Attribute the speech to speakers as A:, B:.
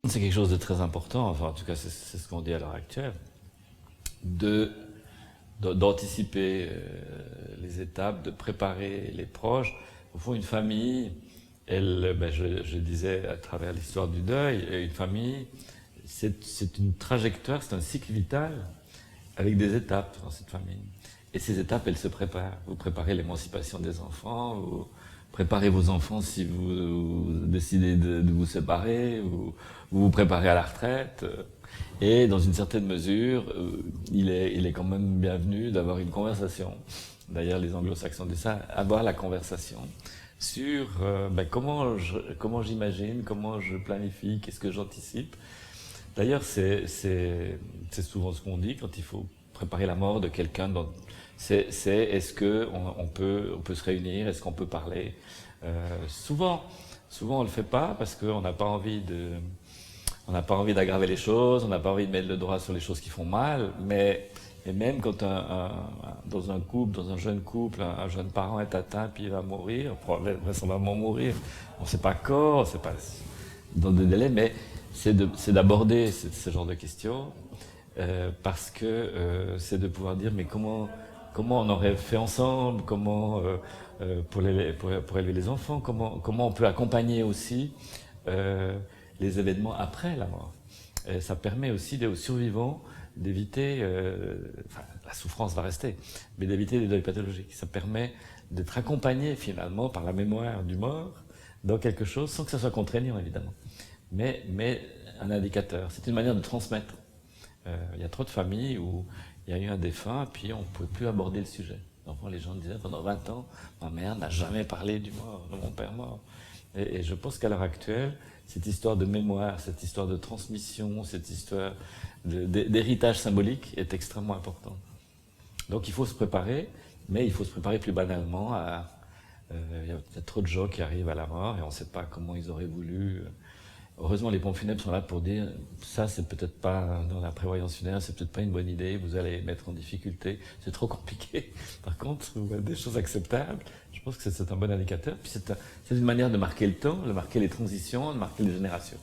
A: C'est quelque chose de très important, enfin en tout cas c'est ce qu'on dit à l'heure actuelle, d'anticiper les étapes, de préparer les proches. Au fond, une famille, je disais à travers l'histoire du deuil, une famille, c'est une trajectoire, c'est un cycle vital avec des étapes dans cette famille. Et ces étapes, elles se préparent. Vous préparez l'émancipation des enfants, vous préparez vos enfants si vous décidez de vous séparer, vous vous préparez à la retraite. Et dans une certaine mesure, il est quand même bienvenu d'avoir une conversation. D'ailleurs, les anglo-saxons disent ça, avoir la conversation sur comment j'imagine, comment je planifie, qu'est-ce que j'anticipe. D'ailleurs, c'est souvent ce qu'on dit quand il faut préparer la mort de quelqu'un. Est-ce que on peut se réunir, est-ce qu'on peut parler. Souvent on le fait pas parce qu'on n'a pas envie d'aggraver les choses, on n'a pas envie de mettre le doigt sur les choses qui font mal, mais même quand dans un couple, dans un jeune couple, un jeune parent est atteint puis il va mourir, vraisemblablement mourir, on ne sait pas quand, on ne sait pas dans des délais, mais c'est d'aborder ce genre de questions parce que c'est de pouvoir dire mais comment on aurait fait ensemble, comment pour élever les enfants, comment on peut accompagner aussi les événements après la mort. Ça permet aussi aux survivants d'éviter, la souffrance va rester, mais d'éviter des deuils pathologiques. Ça permet d'être accompagné finalement par la mémoire du mort dans quelque chose, sans que ça soit contraignant évidemment, mais un indicateur. C'est une manière de transmettre. Il y a trop de familles où il y a eu un défunt, puis on ne pouvait plus aborder le sujet. Donc les gens disaient, pendant 20 ans, ma mère n'a jamais parlé du mort, de mon père mort. Et je pense qu'à l'heure actuelle, cette histoire de mémoire, cette histoire de transmission, cette histoire d'héritage symbolique est extrêmement importante. Donc il faut se préparer, mais il faut se préparer plus banalement à... Il y a trop de gens qui arrivent à la mort et on ne sait pas comment ils auraient voulu... Heureusement, les pompes funèbres sont là pour dire ça, c'est peut-être pas dans la prévoyance funèbre, c'est peut-être pas une bonne idée, vous allez mettre en difficulté, c'est trop compliqué. Par contre, vous faites des choses acceptables. Je pense que c'est un bon indicateur. Puis c'est une manière de marquer le temps, de marquer les transitions, de marquer les générations.